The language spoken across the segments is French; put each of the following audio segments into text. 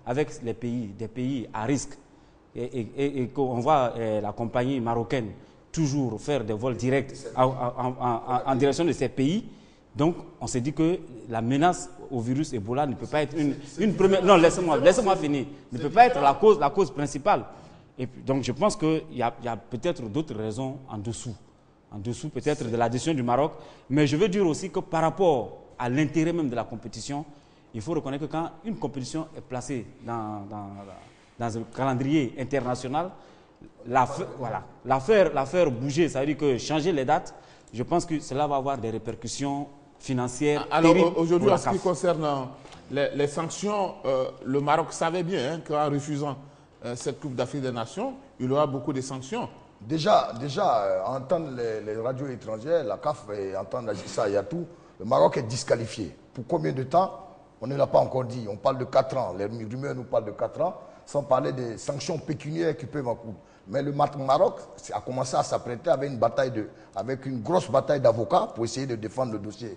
avec des pays à risque, et qu'on voit la compagnie marocaine toujours faire des vols directs en direction de ces pays, donc on s'est dit que la menace au virus Ebola ne peut pas être une première... Non, laissez-moi finir. Ne peut pas être la cause principale. Et puis, donc je pense qu'il y a peut-être d'autres raisons en dessous peut-être de la décision du Maroc. Mais je veux dire aussi que par rapport à l'intérêt même de la compétition, il faut reconnaître que quand une compétition est placée dans un calendrier international, la faire bouger, ça veut dire que changer les dates, je pense que cela va avoir des répercussions financières. Alors aujourd'hui, en ce qui concerne les sanctions, le Maroc savait bien qu'en refusant cette Coupe d'Afrique des Nations, il y aura beaucoup de sanctions. Déjà entendre les radios étrangères, la CAF et entendre Issa Yatou, le Maroc est disqualifié. Pour combien de temps? On ne l'a pas encore dit. On parle de 4 ans. Les rumeurs nous parlent de 4 ans, sans parler des sanctions pécuniaires qui peuvent en coûter. Mais le Maroc a commencé à s'apprêter avec une grosse bataille d'avocats pour essayer de défendre le dossier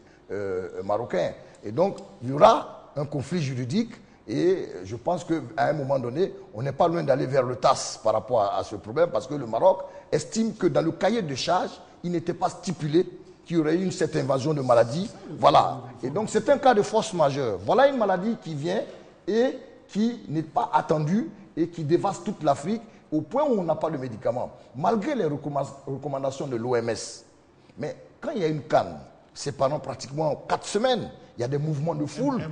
marocain. Et donc, il y aura un conflit juridique. Et je pense qu'à un moment donné, on n'est pas loin d'aller vers le TAS par rapport à ce problème, parce que le Maroc estime que dans le cahier de charge, il n'était pas stipulé qu'il y aurait eu cette invasion de maladie. Voilà. Et donc c'est un cas de force majeure. Voilà une maladie qui vient et qui n'est pas attendue et qui dévaste toute l'Afrique au point où on n'a pas de médicaments. Malgré les recommandations de l'OMS. Mais quand il y a une canne, c'est pendant pratiquement 4 semaines. Il y a des mouvements de foule.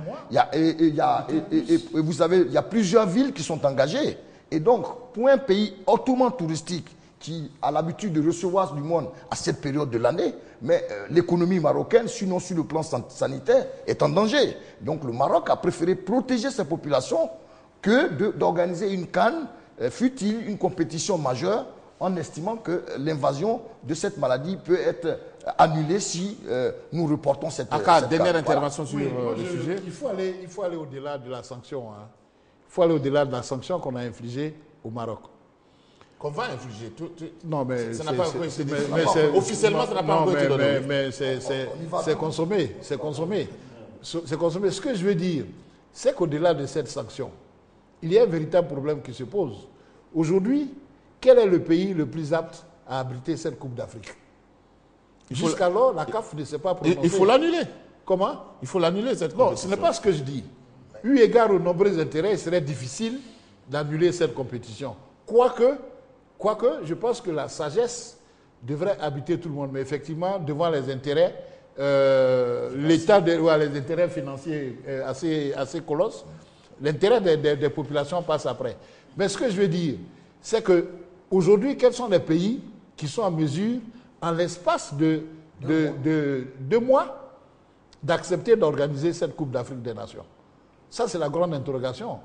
Vous savez, il y a plusieurs villes qui sont engagées. Et donc, pour un pays hautement touristique qui a l'habitude de recevoir du monde à cette période de l'année, mais l'économie marocaine, sinon sur le plan sanitaire, est en danger. Donc le Maroc a préféré protéger ses populations que d'organiser une CAN, fût-il une compétition majeure, en estimant que l'invasion de cette maladie peut être annulée si nous reportons cette dernière intervention sur le sujet. Il faut aller au-delà de la sanction. Hein. Il faut aller au-delà de la sanction qu'on a infligée au Maroc. Qu'on va infliger. Non, mais ça n'a pas encore été décidé. Officiellement, ça n'a pas encore été donné. Mais c'est consommé. C'est consommé. C'est consommé. Ce que je veux dire, c'est qu'au-delà de cette sanction, il y a un véritable problème qui se pose. Aujourd'hui, quel est le pays le plus apte à abriter cette Coupe d'Afrique? Jusqu'alors, la CAF ne s'est pas prononcée. Il faut l'annuler. Comment? Il faut l'annuler, cette compétition. compétition. Non, ce n'est pas ce que je dis. Eu égard aux nombreux intérêts, il serait difficile d'annuler cette compétition. Quoique, je pense que la sagesse devrait habiter tout le monde. Mais effectivement, devant les intérêts, l'État, les intérêts financiers assez colosses, l'intérêt des populations passe après. Mais ce que je veux dire, c'est qu'aujourd'hui, quels sont les pays qui sont en mesure, en l'espace de 2 mois, d'accepter d'organiser cette Coupe d'Afrique des Nations? Ça, c'est la grande interrogation.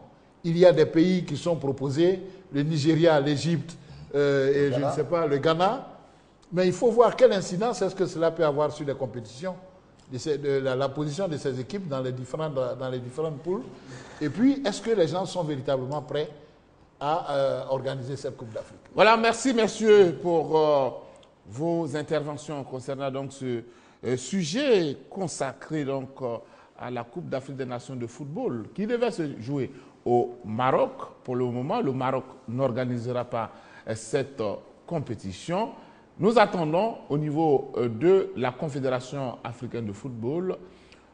Il y a des pays qui sont proposés, le Nigeria, l'Égypte, et je ne sais pas, le Ghana. Mais il faut voir quelle incidence est-ce que cela peut avoir sur les compétitions, la position de ces équipes dans les différentes poules. Et puis, est-ce que les gens sont véritablement prêts à organiser cette Coupe d'Afrique? Voilà, merci messieurs pour vos interventions concernant donc ce sujet consacré donc à la Coupe d'Afrique des Nations de football qui devait se jouer au Maroc. Pour le moment, le Maroc n'organisera pas cette compétition. Nous attendons au niveau de la Confédération africaine de football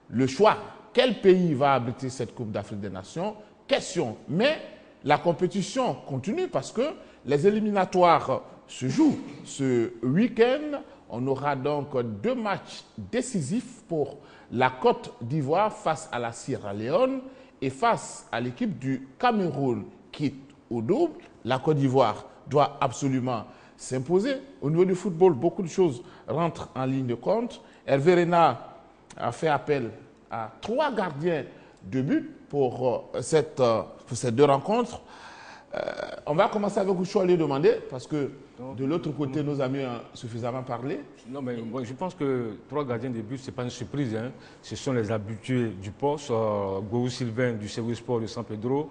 le choix. Quel pays va abriter cette Coupe d'Afrique des Nations? Question. Mais la compétition continue parce que les éliminatoires se jouent ce week-end. On aura donc 2 matchs décisifs pour la Côte d'Ivoire face à la Sierra Leone et face à l'équipe du Cameroun qui au double. La Côte d'Ivoire doit absolument s'imposer. Au niveau du football, beaucoup de choses rentrent en ligne de compte. Hervé Renard a fait appel à 3 gardiens de but pour ces 2 rencontres. On va commencer avec vous, lui demander, parce que de l'autre côté, nos amis ont suffisamment parlé. Non, mais moi, je pense que 3 gardiens de but, ce n'est pas une surprise. Hein. Ce sont les habitués du poste. Gou Sylvain du service sport de San Pedro,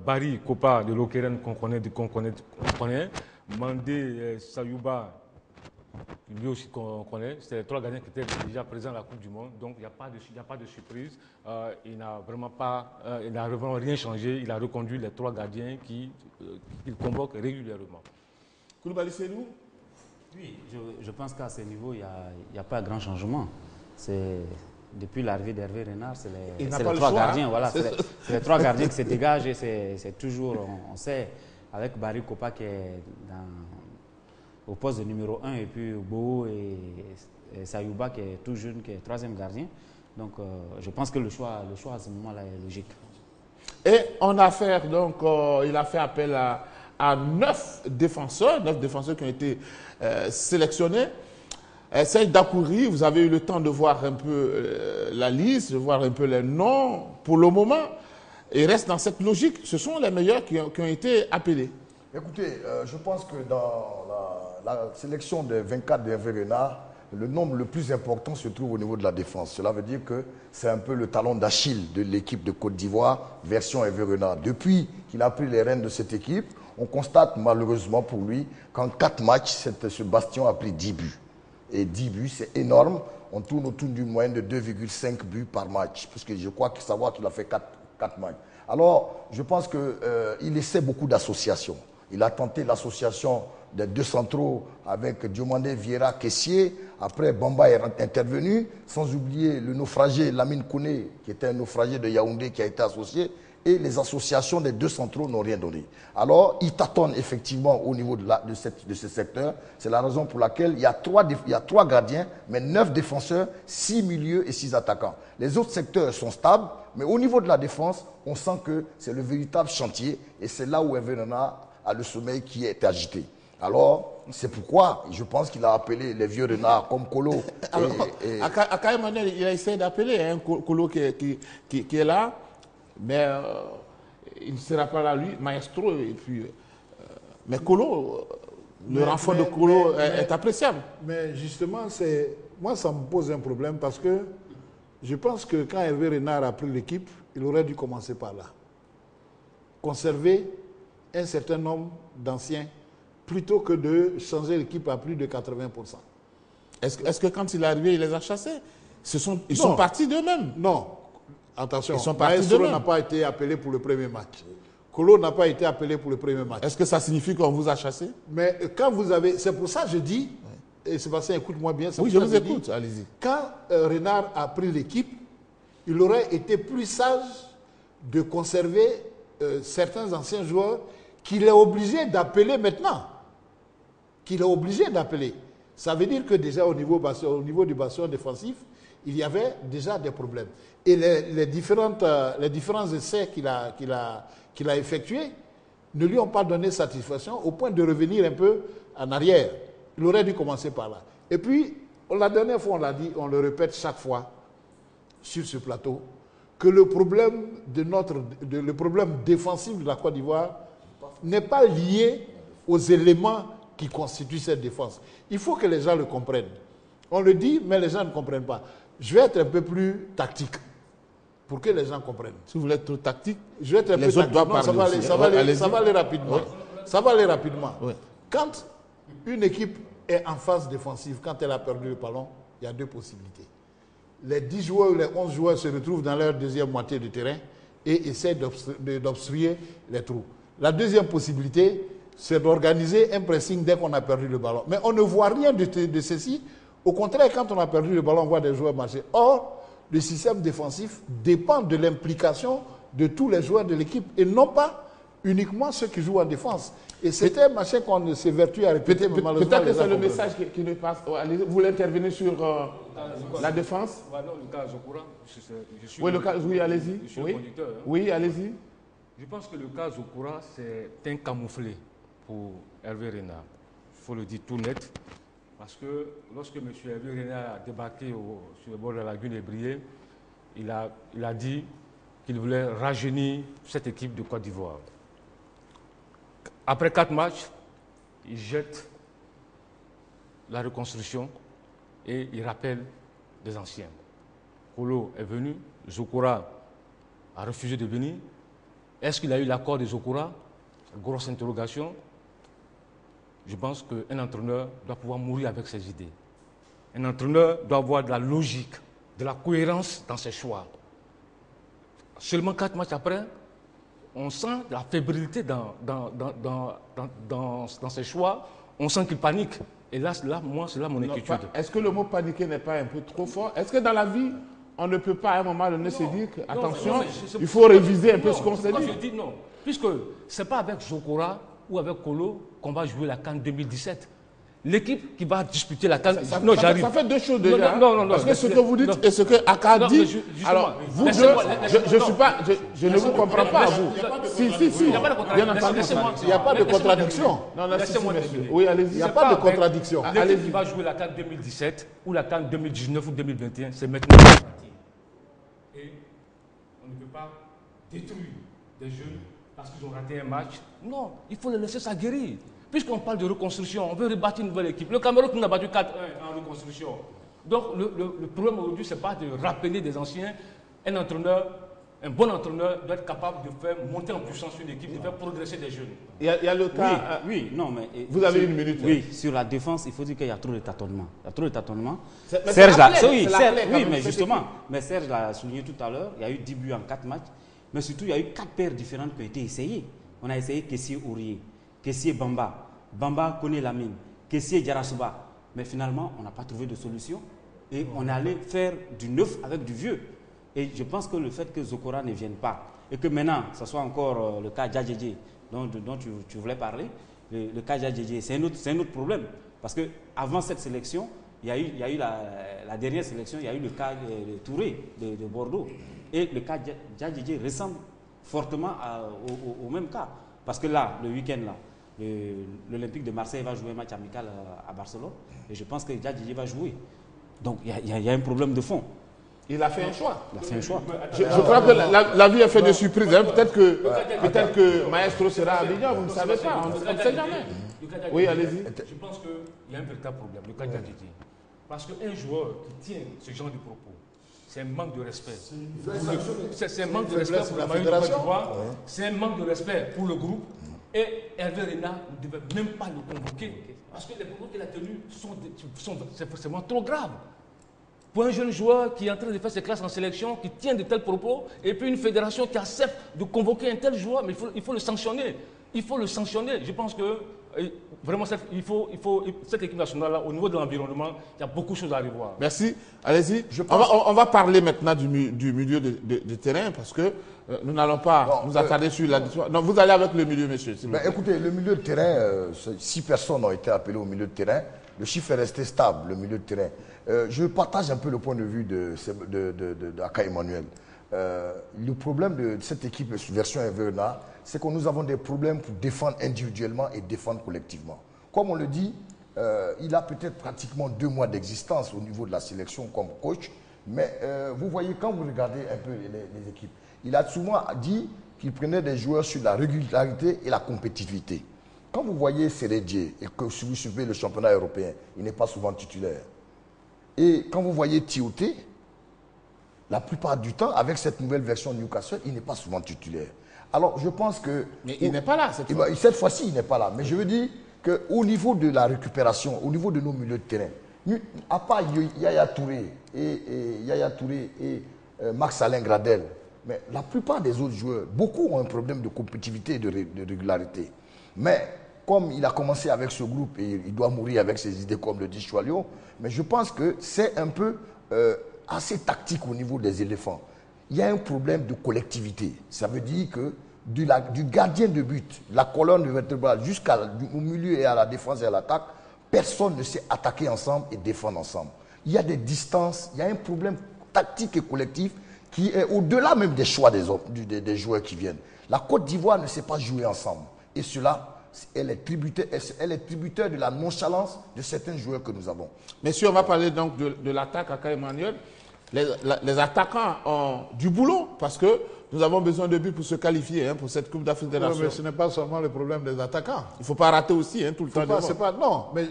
Barry Kopa de l'Okeren qu'on connaît, Mandé Sayouba lui aussi qu'on connaît. C'est les 3 gardiens qui étaient déjà présents à la Coupe du Monde. Donc, il n'y a pas de surprise. Il n'a vraiment rien changé. Il a reconduit les 3 gardiens qu'il convoque régulièrement. Koulibaly Seydou? Oui, je pense qu'à ce niveau, il n'y a pas grand changement. Depuis l'arrivée d'Hervé Renard, c'est les 3 gardiens. Voilà, c'est les 3 gardiens qui se dégagent et c'est toujours, on sait, avec Barry Kopa qui est au poste de numéro 1 et puis Boho et Sayouba qui est tout jeune, qui est 3e gardien. Donc je pense que le choix à ce moment-là est logique. Et on a affaire, donc il a fait appel à 9 défenseurs qui ont été sélectionnés. Saïd Dakouri, vous avez eu le temps de voir un peu la liste, de voir un peu les noms. Pour le moment, il reste dans cette logique. Ce sont les meilleurs qui ont été appelés. Écoutez, je pense que dans la sélection des 24 d'Hervé Renard, le nombre le plus important se trouve au niveau de la défense. Cela veut dire que c'est un peu le talon d'Achille de l'équipe de Côte d'Ivoire, version Hervé Renard. Depuis qu'il a pris les rênes de cette équipe, on constate malheureusement pour lui qu'en 4 matchs, ce bastion a pris 10 buts. Et 10 buts, c'est énorme. On tourne autour d'une moyenne de 2,5 buts par match. Parce que je crois savoir qu'il a fait 4 matchs. Alors, je pense qu'il essaie beaucoup d'associations. Il a tenté l'association des 2 centraux avec Diomandé Vieira Kessié. Après, Bamba est intervenu. Sans oublier le naufragé Lamine Kouné, qui était un naufragé de Yaoundé qui a été associé. Et les associations des 2 centraux n'ont rien donné. Alors, ils tâtonnent effectivement au niveau de ce secteur. C'est la raison pour laquelle il y a 3 gardiens, mais 9 défenseurs, 6 milieux et 6 attaquants. Les autres secteurs sont stables, mais au niveau de la défense, on sent que c'est le véritable chantier. Et c'est là où Hervé Renard a le sommeil qui est agité. Alors, c'est pourquoi je pense qu'il a appelé les vieux renards comme Kolo. À Kaye Manuel, il a essayé d'appeler Kolo qui est là. Mais il ne sera pas là, lui, maestro. Et puis, mais Kolo, le renfort de Kolo est appréciable. Mais justement, moi, ça me pose un problème parce que je pense que quand Hervé Renard a pris l'équipe, il aurait dû commencer par là. Conserver un certain nombre d'anciens plutôt que de changer l'équipe à plus de 80%. Est-ce que quand il est arrivé, il les a chassés? Ils sont partis d'eux-mêmes. Non. Attention, ils sont partis Maestro n'a pas été appelé pour le premier match. Kolo n'a pas été appelé pour le premier match. Est-ce que ça signifie qu'on vous a chassé? Mais quand vous avez... C'est pour ça que je dis, et Sébastien, écoute-moi bien. Oui, je vous écoute, allez-y. Quand Renard a pris l'équipe, il aurait été plus sage de conserver certains anciens joueurs qu'il est obligé d'appeler maintenant. Qu'il est obligé d'appeler. Ça veut dire que déjà au niveau du bastion défensif, il y avait déjà des problèmes. Et les différents essais qu'il a effectués ne lui ont pas donné satisfaction au point de revenir un peu en arrière. Il aurait dû commencer par là. Et puis, la dernière fois, on l'a dit, on le répète chaque fois sur ce plateau, que le problème défensif de la Côte d'Ivoire n'est pas lié aux éléments qui constituent cette défense. Il faut que les gens le comprennent. On le dit, mais les gens ne comprennent pas. Je vais être un peu plus tactique pour que les gens comprennent. Si vous voulez être trop tactique, je vais être un peu les autres doivent parler. Ça va aller rapidement. Oui. Ça va aller rapidement. Oui. Quand une équipe est en phase défensive, quand elle a perdu le ballon, il y a 2 possibilités. Les 10 joueurs ou les 11 joueurs se retrouvent dans leur deuxième moitié de terrain et essaient d'obstruer les trous. La deuxième possibilité, c'est d'organiser un pressing dès qu'on a perdu le ballon. Mais on ne voit rien de ceci. Au contraire, quand on a perdu le ballon, on voit des joueurs marcher. Or, le système défensif dépend de l'implication de tous les joueurs de l'équipe et non pas uniquement ceux qui jouent en défense. Et c'était un machin qu'on s'évertue à répéter, mais malheureusement... Peut-être que c'est le message qui ne passe. Vous voulez intervenir sur la défense? Le cas Zokora, oui, allez-y. Je suis le conducteur. Hein. Oui, allez-y. Je pense que le cas Zokora, c'est un camouflet pour Hervé Renard. Il faut le dire tout net. Parce que lorsque M. Hervé Renard a débarqué sur le bord de la lagune et Brié, il a dit qu'il voulait rajeunir cette équipe de Côte d'Ivoire. Après 4 matchs, il jette la reconstruction et il rappelle des anciens. Kolo est venu, Zokora a refusé de venir. Est-ce qu'il a eu l'accord de Zokora? Grosse interrogation. Je pense qu'un entraîneur doit pouvoir mourir avec ses idées. Un entraîneur doit avoir de la logique, de la cohérence dans ses choix. Seulement 4 matchs après, on sent la fébrilité dans ses choix. On sent qu'il panique. Et là moi, c'est là mon inquiétude. Est-ce que le mot paniquer n'est pas un peu trop fort? Est-ce que dans la vie, on ne peut pas à un moment donné se dire que, attention, il faut réviser un peu ce qu'on s'est dit? Je dis non. Puisque ce n'est pas avec Zokora ou avec Kolo qu'on va jouer la CAN 2017. L'équipe qui va disputer la CAN... Ça fait deux choses déjà. Non. Parce que ce que vous dites et ce que Aka dit... Alors, vous, je ne vous comprends pas, vous. Si. Bien entendu. Il n'y a pas de contradiction. Laissez-moi monsieur. Oui, allez-y. Il n'y a pas de contradiction. L'équipe qui va jouer la CAN 2017 ou la CAN 2019 ou 2021, c'est maintenant. Et on ne peut pas détruire des jeunes parce qu'ils ont raté un match. Non, il faut les laisser s'aguerrir. Puisqu'on parle de reconstruction, on veut rebâtir une nouvelle équipe. Le Cameroun nous a battu 4-1 en reconstruction. Donc le problème aujourd'hui, ce n'est pas de rappeler des anciens. Un entraîneur, un bon entraîneur doit être capable de faire monter en puissance une équipe, de faire progresser des jeunes. Il y a le cas... Non, mais... Vous avez une minute. Oui, sur la défense, il faut dire qu'il y a trop de tâtonnements. Il y a trop de tâtonnements. Mais Serge l'a souligné tout à l'heure, il y a eu 10 buts en 4 matchs. Mais surtout, il y a eu 4 paires différentes qui ont été essayées. On a essayé Kessié-Aurier, Kessié-Bamba, Bamba connaît la mine, Kessié-Diarasuba. Mais finalement, on n'a pas trouvé de solution. Et on allait faire du neuf avec du vieux. Et je pense que le fait que Zokora ne vienne pas, et que maintenant, ce soit encore le cas Djadjedje dont tu voulais parler, le cas Djadjedje, c'est un autre problème. Parce qu'avant cette sélection, il y a eu la dernière sélection, il y a eu le cas de Touré de Bordeaux. Et le cas Djadjedje ressemble fortement au même cas. Parce que là, le week-end, l'Olympique de Marseille va jouer un match amical à Barcelone. Et je pense que Djadjedje va jouer. Donc il y a un problème de fond. Il a fait un choix. Je crois que la vie a fait des surprises. Hein. Peut-être que Maestro sera à Abidjan, vous ne savez pas. On ne sait jamais. Oui, allez-y. Je pense qu'il y a un véritable problème, le cas Djadjedje. Parce qu'un joueur qui tient ce genre de propos, c'est un manque de respect. C'est un manque de respect pour la fédération. C'est un manque de respect pour le groupe. Et Hervé Renard ne devait même pas le convoquer. Parce que les propos qu'il a tenus c'est forcément trop grave. Pour un jeune joueur qui est en train de faire ses classes en sélection, qui tient de tels propos, et puis une fédération qui accepte de convoquer un tel joueur, mais il faut le sanctionner. Il faut le sanctionner. Je pense que vraiment, cette équipe nationale-là, au niveau de l'environnement, il y a beaucoup de choses à revoir. Merci. Allez-y. On va parler maintenant du milieu de terrain, parce que nous n'allons pas nous attarder sur la... Non, vous allez avec le milieu, monsieur. Écoutez, le milieu de terrain, 6 personnes ont été appelées au milieu de terrain. Le chiffre est resté stable, le milieu de terrain. Je partage un peu le point de vue d'Aka Emmanuel. Le problème de cette équipe version Hervé Renard, c'est que nous avons des problèmes pour défendre individuellement et défendre collectivement. Comme on le dit, il a peut-être pratiquement 2 mois d'existence au niveau de la sélection comme coach, mais vous voyez, quand vous regardez un peu les équipes, il a souvent dit qu'il prenait des joueurs sur la régularité et la compétitivité. Quand vous voyez Sérédié et que vous suivez le championnat européen, il n'est pas souvent titulaire. Et quand vous voyez Tioté, la plupart du temps, avec cette nouvelle version de Newcastle, il n'est pas souvent titulaire. Alors, je pense que... Mais il n'est pas là, cette fois. Cette fois-ci, il n'est pas là. Mais je veux dire qu'au niveau de la récupération, au niveau de nos milieux de terrain, à part Yaya Touré et Max Alain Gradel, mais la plupart des autres joueurs, beaucoup ont un problème de compétitivité et de régularité. Mais comme il a commencé avec ce groupe et il doit mourir avec ses idées comme le dit Choualio, mais je pense que c'est un peu assez tactique au niveau des éléphants. Il y a un problème de collectivité. Ça veut dire que du gardien de but, la colonne vertébrale jusqu'au milieu et à la défense et à l'attaque, personne ne sait attaquer ensemble et défendre ensemble. Il y a des distances, il y a un problème tactique et collectif qui est au-delà même des choix des joueurs qui viennent. La Côte d'Ivoire ne sait pas jouer ensemble. Et cela, elle est tributaire de la nonchalance de certains joueurs que nous avons. Messieurs, on va parler donc de l'attaque à Emmanuel. Les attaquants ont du boulot parce que nous avons besoin de buts pour se qualifier pour cette Coupe d'Afrique des Nations. Mais ce n'est pas seulement le problème des attaquants. Il ne faut pas rater aussi tout le temps. Non, mais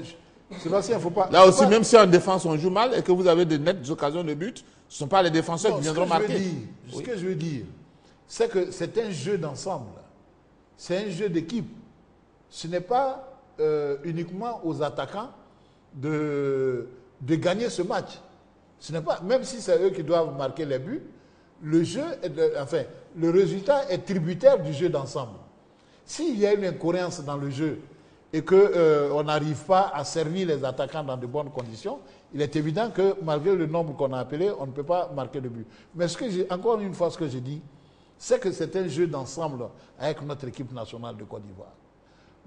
Sébastien, il ne faut pas... Là aussi, même si en défense on joue mal et que vous avez de nettes occasions de but, ce ne sont pas les défenseurs qui viendront marquer. Ce que je veux dire, c'est que c'est un jeu d'ensemble. C'est un jeu d'équipe. Ce n'est pas uniquement aux attaquants de de gagner ce match. Ce n'est pas, même si c'est eux qui doivent marquer les buts, le jeu, le résultat est tributaire du jeu d'ensemble. S'il y a une incohérence dans le jeu et qu'on n'arrive pas à servir les attaquants dans de bonnes conditions, il est évident que malgré le nombre qu'on a appelé, on ne peut pas marquer de but. Mais encore une fois, ce que j'ai dit, c'est que c'est un jeu d'ensemble avec notre équipe nationale de Côte d'Ivoire.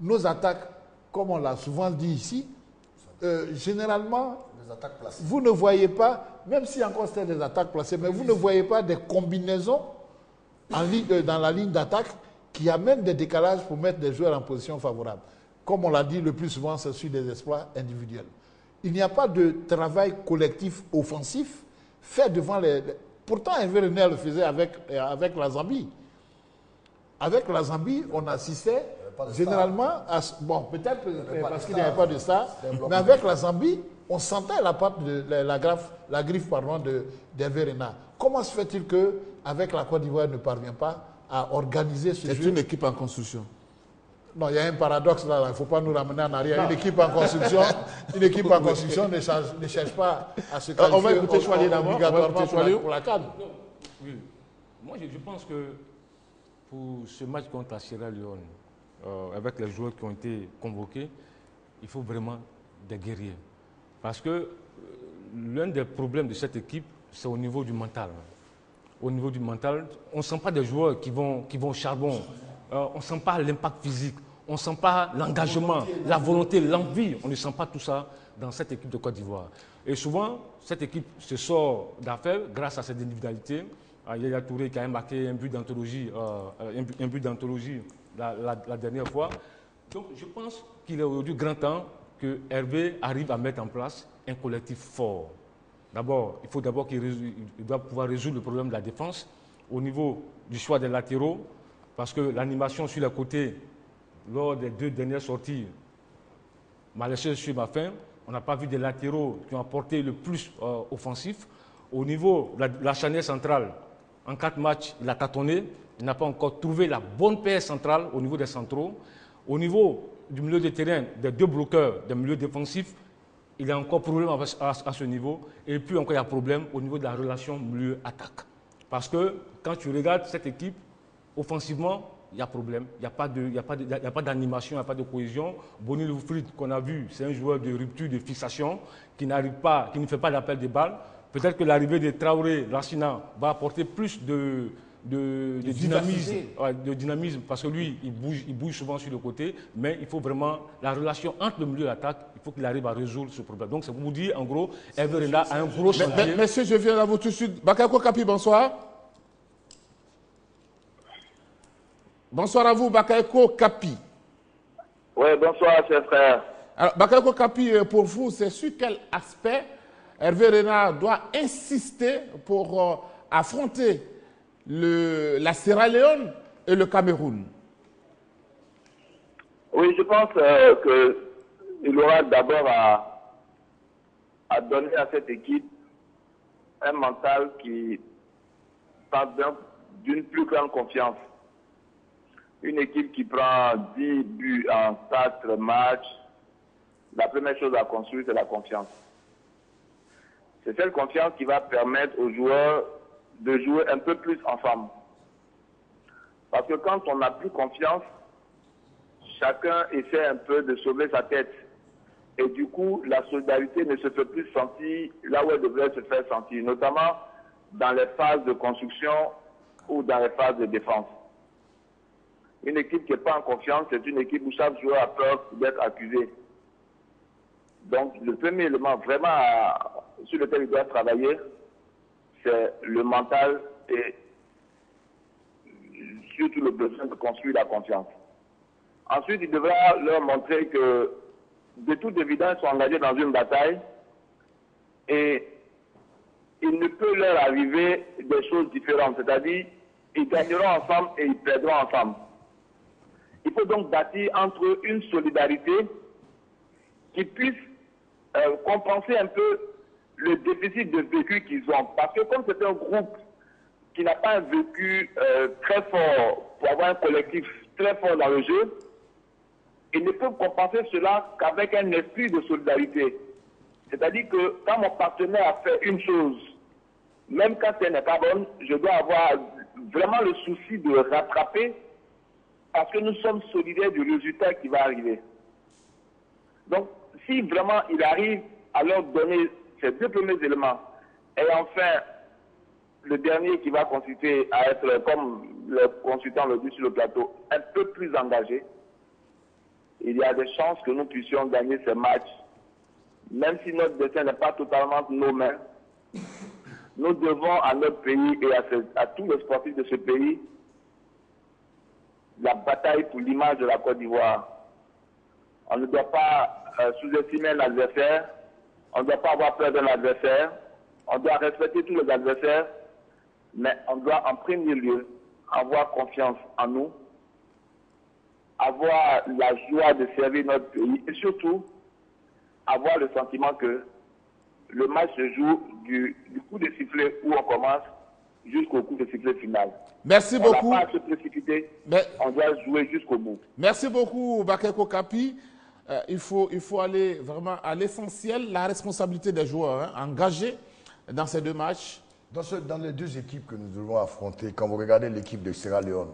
Nos attaques, comme on l'a souvent dit ici, généralement, vous ne voyez pas, même si encore c'était des attaques placées, mais vous ne voyez pas des combinaisons dans la ligne d'attaque qui amènent des décalages pour mettre des joueurs en position favorable. Comme on l'a dit le plus souvent, c'est sur des exploits individuels. Il n'y a pas de travail collectif offensif fait devant les... Pourtant, Hervé Renard le faisait avec la Zambie. Avec la Zambie, on assistait généralement à... Bon, peut-être parce qu'il n'y avait pas de star, mais avec la Zambie, on sentait la patte de la griffe d'Hervé Renard. Comment se fait-il qu'avec la Côte d'Ivoire, ne parvient pas à organiser ce jeu? C'est une équipe en construction. Non, il y a un paradoxe là, il ne faut pas nous ramener en arrière. Une équipe en construction, ne cherche pas à se qualifier. On va écouter Chouali d'abord. Obligatoirement pour la CAN. Oui. Moi, je pense que pour ce match contre la Sierra Leone, avec les joueurs qui ont été convoqués, il faut vraiment des guerriers. Parce que l'un des problèmes de cette équipe, c'est au niveau du mental. Au niveau du mental, on ne sent pas des joueurs qui vont au charbon. On ne sent pas l'impact physique, on ne sent pas l'engagement, la volonté, l'envie. On ne sent pas tout ça dans cette équipe de Côte d'Ivoire. Et souvent, cette équipe se sort d'affaire grâce à cette individualité. Yaya Touré qui a marqué un but d'anthologie la dernière fois. Donc je pense qu'il est aujourd'hui grand temps que Hervé arrive à mettre en place un collectif fort. D'abord, il faut d'abord qu'il doit pouvoir résoudre le problème de la défense au niveau du choix des latéraux. Parce que l'animation sur les côtés, lors des 2 dernières sorties, m'a laissé sur ma faim. On n'a pas vu des latéraux qui ont apporté le plus offensif. Au niveau de la charnière centrale, en 4 matchs, il a tâtonné. Il n'a pas encore trouvé la bonne paire centrale au niveau des centraux. Au niveau du milieu de terrain, des 2 bloqueurs, des milieux défensifs, il y a encore problème à ce niveau. Et puis encore, il y a problème au niveau de la relation milieu-attaque. Parce que quand tu regardes cette équipe, offensivement, il y a problème, il n'y a pas d'animation, il n'y a pas de cohésion. Boni Loufrid, qu'on a vu, c'est un joueur de rupture, de fixation, qui ne fait pas d'appel de balles. Peut-être que l'arrivée de Traoré, Lassina, va apporter plus de dynamisme, parce que lui, il bouge souvent sur le côté, mais il faut vraiment la relation entre le milieu et l'attaque, il faut qu'il arrive à résoudre ce problème. Donc, c'est pour vous dire, en gros, Hervé Renard a un gros chantier. Messieurs, je viens à vous tout de suite. Bakayoko Kapi, bonsoir. Bonsoir à vous, Bakayoko Kapi. Oui, bonsoir, chers frères. Alors, Bakayoko Kapi, pour vous, c'est sur quel aspect Hervé Renard doit insister pour affronter la Sierra Leone et le Cameroun? Oui, je pense qu'il aura d'abord à donner à cette équipe un mental qui part d'une plus grande confiance. Une équipe qui prend 10 buts en 4 matchs, la première chose à construire, c'est la confiance. C'est cette confiance qui va permettre aux joueurs de jouer un peu plus ensemble. Parce que quand on n'a plus confiance, chacun essaie un peu de sauver sa tête. Et du coup, la solidarité ne se fait plus sentir là où elle devrait se faire sentir, notamment dans les phases de construction ou dans les phases de défense. Une équipe qui n'est pas en confiance, c'est une équipe où chaque joueur a peur d'être accusé. Donc, le premier élément vraiment sur lequel il doit travailler, c'est le mental et surtout le besoin de construire la confiance. Ensuite, il devra leur montrer que, de toute évidence, ils sont engagés dans une bataille et il ne peut leur arriver des choses différentes. C'est-à-dire, ils gagneront ensemble et ils perdront ensemble. Il faut donc bâtir entre eux une solidarité qui puisse compenser un peu le déficit de vécu qu'ils ont. Parce que comme c'est un groupe qui n'a pas un vécu très fort pour avoir un collectif très fort dans le jeu, ils ne peuvent compenser cela qu'avec un esprit de solidarité. C'est-à-dire que quand mon partenaire a fait une chose, même quand elle n'est pas bonne, je dois avoir vraiment le souci de rattraper parce que nous sommes solidaires du résultat qui va arriver. Donc, si vraiment il arrive à leur donner ces deux premiers éléments, et enfin, le dernier qui va consister à être, comme le consultant le dit sur le plateau, un peu plus engagé, il y a des chances que nous puissions gagner ces matchs, même si notre destin n'est pas totalement entre nos mains. Nous devons à notre pays et à tous les sportifs de ce pays la bataille pour l'image de la Côte d'Ivoire. On ne doit pas sous-estimer l'adversaire, on ne doit pas avoir peur de l'adversaire, on doit respecter tous les adversaires, mais on doit en premier lieu avoir confiance en nous, avoir la joie de servir notre pays et surtout avoir le sentiment que le match se joue du coup de sifflet où on commence jusqu'au coup de sifflet final. Merci beaucoup. On n'a pas à se précipiter, on doit jouer jusqu'au bout. Merci beaucoup, Bakayoko Kapi. Il faut aller vraiment à l'essentiel, la responsabilité des joueurs engagés dans ces deux matchs. Dans les deux équipes que nous devons affronter, quand vous regardez l'équipe de Sierra Leone,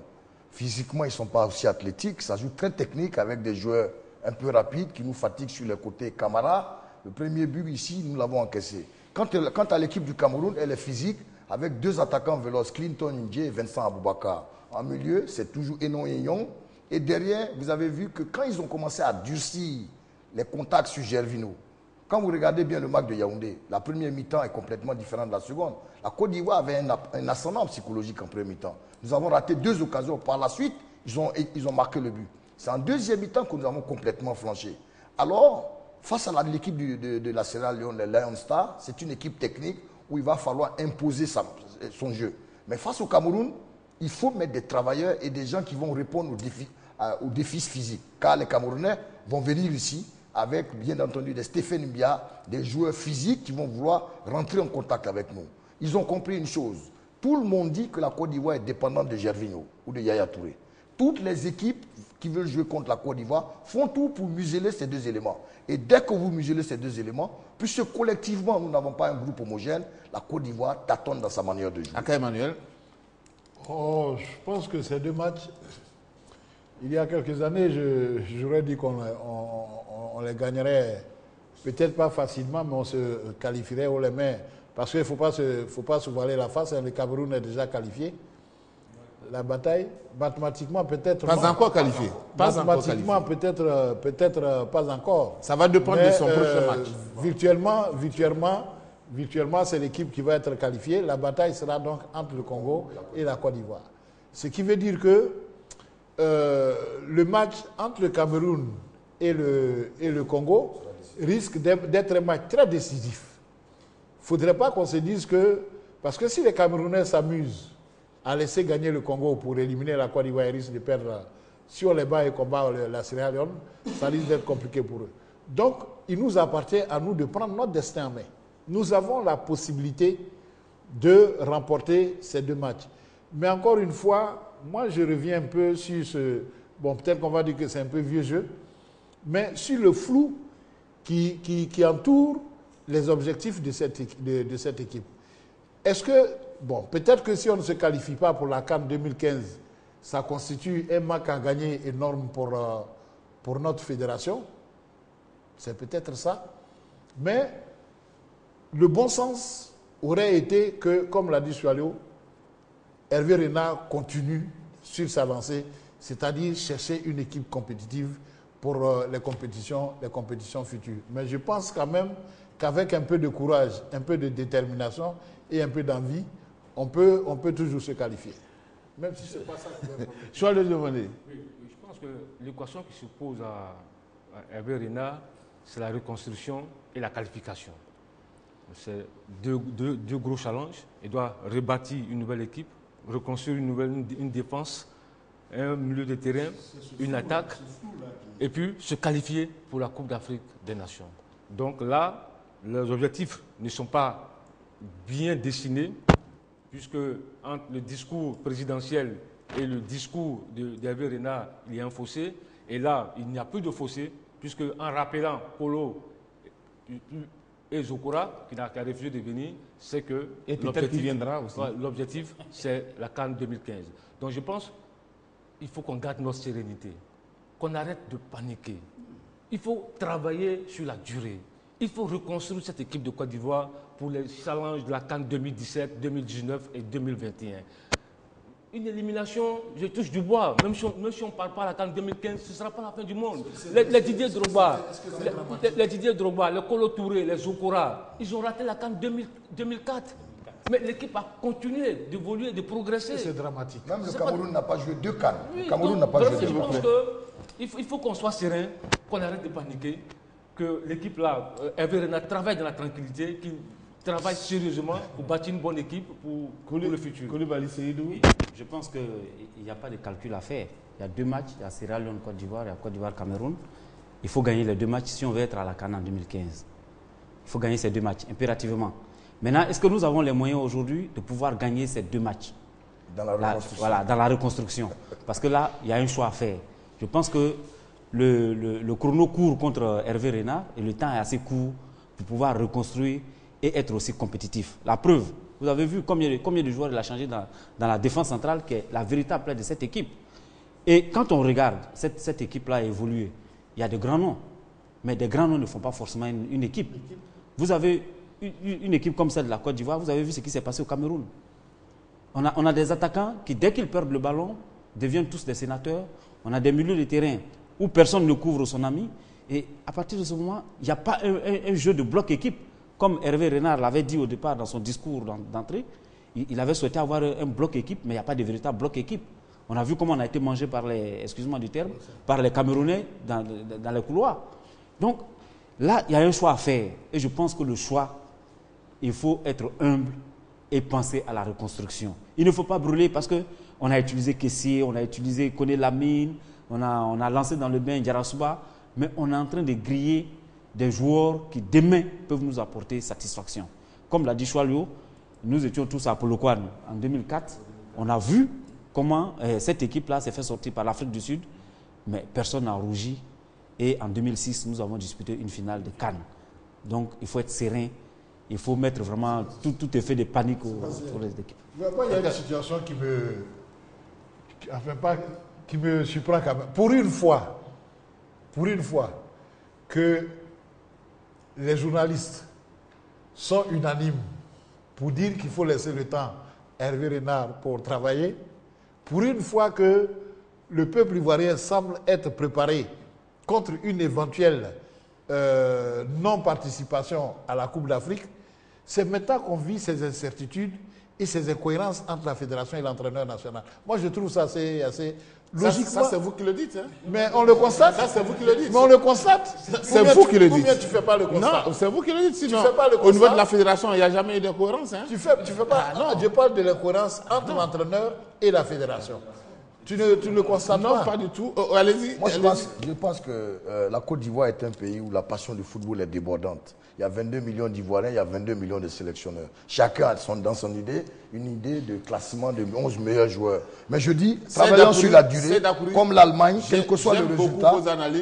physiquement, ils ne sont pas aussi athlétiques. Ça joue très technique avec des joueurs un peu rapides qui nous fatiguent sur les côtés. Camara, le premier but ici, nous l'avons encaissé. Quant à l'équipe du Cameroun, elle est physique avec deux attaquants véloces, Clinton Ndje et Vincent Aboubakar. En milieu, c'est toujours Enon Eyon. Et derrière, vous avez vu que quand ils ont commencé à durcir les contacts sur Gervinho, quand vous regardez bien le match de Yaoundé, la première mi-temps est complètement différente de la seconde. La Côte d'Ivoire avait un ascendant psychologique en première mi-temps. Nous avons raté deux occasions. Par la suite, ils ont marqué le but. C'est en deuxième mi-temps que nous avons complètement flanché. Alors, face à l'équipe de la Sierra Leone, les Lion Stars, c'est une équipe technique où il va falloir imposer son jeu. Mais face au Cameroun, il faut mettre des travailleurs et des gens qui vont répondre aux défis physiques. Car les Camerounais vont venir ici avec, bien entendu, des Stéphane Mbia, des joueurs physiques qui vont vouloir rentrer en contact avec nous. Ils ont compris une chose. Tout le monde dit que la Côte d'Ivoire est dépendante de Gervinho ou de Yaya Touré. Toutes les équipes qui veulent jouer contre la Côte d'Ivoire font tout pour museler ces deux éléments. Et dès que vous muselez ces deux éléments, puisque collectivement nous n'avons pas un groupe homogène, la Côte d'Ivoire tâtonne dans sa manière de jouer. Aka Emmanuel. Oh, je pense que ces deux matchs, il y a quelques années, j'aurais dit qu'on les gagnerait, peut-être pas facilement, mais on se qualifierait haut les mains. Parce qu'il ne faut pas se voiler la face, le Cameroun est déjà qualifié. La bataille, mathématiquement peut-être... Pas encore qualifié. Mathématiquement peut-être pas encore. Ça va dépendre de son prochain match. Virtuellement, c'est l'équipe qui va être qualifiée. La bataille sera donc entre le Congo et la Côte d'Ivoire. Ce qui veut dire que le match entre le Cameroun et le Congo risque d'être un match très décisif. Il ne faudrait pas qu'on se dise que... Parce que si les Camerounais s'amusent à laisser gagner le Congo pour éliminer la Côte d'Ivoire, ils risquent de perdre. Si on les bat et combat la Sierra Leone, ça risque d'être compliqué pour eux. Donc, il nous appartient à nous de prendre notre destin en main. Nous avons la possibilité de remporter ces deux matchs. Mais encore une fois, moi je reviens un peu sur ce... Bon, peut-être qu'on va dire que c'est un peu vieux jeu, mais sur le flou qui entoure les objectifs de cette équipe. Est-ce que, bon, peut-être que si on ne se qualifie pas pour la CAN 2015, ça constitue un match à gagner énorme pour notre fédération. C'est peut-être ça. Mais le bon sens aurait été que, comme l'a dit Sualio, Hervé Renard continue sur sa lancée, c'est-à-dire chercher une équipe compétitive pour les compétitions futures. Mais je pense quand même qu'avec un peu de courage, un peu de détermination et un peu d'envie, on peut toujours se qualifier. Même si ce n'est pas ça qui va Sualio Giovanni. Oui, je pense que l'équation qui se pose à Hervé Renard, c'est la reconstruction et la qualification. C'est deux gros challenges. Il doit rebâtir une nouvelle équipe, reconstruire une défense, un milieu de terrain, une attaque, et puis se qualifier pour la Coupe d'Afrique des Nations. Donc là, les objectifs ne sont pas bien dessinés, puisque entre le discours présidentiel et le discours d'Hervé Renard, il y a un fossé. Et là, il n'y a plus de fossé, puisque en rappelant Polo, Et Zokora, qui a refusé de venir, c'est que Et peut-être qu'il viendra aussi. l'objectif, c'est la CAN 2015. Donc je pense qu'il faut qu'on garde notre sérénité, qu'on arrête de paniquer. Il faut travailler sur la durée. Il faut reconstruire cette équipe de Côte d'Ivoire pour les challenges de la CAN 2017, 2019 et 2021. Une élimination, je touche du bois, même si on ne parle pas à la CAN 2015, ce ne sera pas la fin du monde. Les Didier Drogba, les Kolo Touré, les Zokora, ils ont raté la CAN 2004. Mais l'équipe a continué d'évoluer, de progresser. C'est dramatique. Même le Cameroun n'a pas joué 2 CAN. Oui, Le Cameroun donc, n'a pas vraiment, joué 2 je pense CAN. qu'il faut qu'on soit serein, qu'on arrête de paniquer, que l'équipe là, Hervé Renard travaille dans la tranquillité, qu'il travaille sérieusement pour bâtir une bonne équipe pour le futur. Koulibaly Seydou. Oui, je pense qu'il n'y a pas de calcul à faire. Il y a 2 matchs, il y a Sierra Leone, Côte d'Ivoire, il y a Côte d'Ivoire-Cameroun. Il faut gagner les 2 matchs si on veut être à la CAN en 2015. Il faut gagner ces 2 matchs, impérativement. Maintenant, est-ce que nous avons les moyens aujourd'hui de pouvoir gagner ces 2 matchs Dans la reconstruction. Voilà, dans la reconstruction. Parce que là, il y a un choix à faire. Je pense que le chrono court contre Hervé Renard et le temps est assez court pour pouvoir reconstruire et être aussi compétitif. La preuve, vous avez vu combien de joueurs il a changé dans la défense centrale, qui est la véritable plaie de cette équipe. Et quand on regarde cette équipe-là évoluer, il y a de grands noms. Mais des grands noms ne font pas forcément une équipe. Vous avez une équipe comme celle de la Côte d'Ivoire, vous avez vu ce qui s'est passé au Cameroun. On a des attaquants qui, dès qu'ils perdent le ballon, deviennent tous des sénateurs. On a des milieux de terrain où personne ne couvre son ami. Et à partir de ce moment, il n'y a pas un jeu de bloc équipe. Comme Hervé Renard l'avait dit au départ dans son discours d'entrée, il avait souhaité avoir un bloc équipe, mais il n'y a pas de véritable bloc équipe. On a vu comment on a été mangé par les, excusez-moi du terme, par les Camerounais dans les couloirs. Donc là, il y a un choix à faire. Et je pense que le choix, il faut être humble et penser à la reconstruction. Il ne faut pas brûler parce qu'on a utilisé Kessié, on a utilisé Koné Lamine, on a lancé dans le bain Diarra-Souba, mais on est en train de griller des joueurs qui demain peuvent nous apporter satisfaction. Comme l'a dit Choualio, nous étions tous à Polokwane en 2004. On a vu comment cette équipe-là s'est fait sortir par l'Afrique du Sud, mais personne n'a rougi. Et en 2006, nous avons disputé une finale de Cannes. Donc il faut être serein, il faut mettre vraiment tout effet de panique sur les équipes. Moi, il y a une situation qui me surprend quand même. Pour une fois que les journalistes sont unanimes pour dire qu'il faut laisser le temps à Hervé Renard pour travailler, pour une fois que le peuple ivoirien semble être préparé contre une éventuelle non-participation à la Coupe d'Afrique, c'est maintenant qu'on vit ces incertitudes et ces incohérences entre la fédération et l'entraîneur national. Moi, je trouve ça assez logiquement. Ça, c'est vous qui le dites. Hein? Mais on le constate. Ça, c'est vous qui le dites. Mais on le constate. C'est vous qui le dites. Combien tu ne fais pas le constat? Non, c'est vous qui le dites. Sinon, fais pas le au niveau constat. de la fédération, il n'y a jamais eu d'incohérence. Hein? Tu fais pas. Non, je parle de l'incohérence entre l'entraîneur et la fédération. Tu ne le constates Non, pas? pas du tout. Allez-y. Moi, je pense que la Côte d'Ivoire est un pays où la passion du football est débordante. Il y a 22 millions d'Ivoiriens, il y a 22 millions de sélectionneurs. Chacun a dans son idée, une idée de classement de 11 meilleurs joueurs. Mais je dis, travaillons sur la durée, comme l'Allemagne, quel que soit le résultat,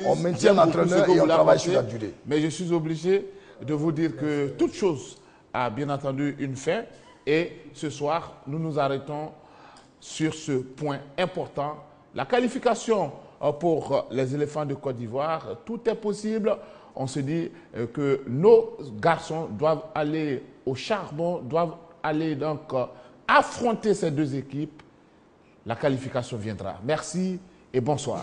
on maintient l'entraîneur et on travaille sur la durée. Mais je suis obligé de vous dire que toute chose a bien entendu une fin. Et ce soir, nous nous arrêtons sur ce point important. La qualification pour les éléphants de Côte d'Ivoire, tout est possible. On se dit que nos garçons doivent aller au charbon, doivent aller donc affronter ces deux équipes. La qualification viendra. Merci et bonsoir.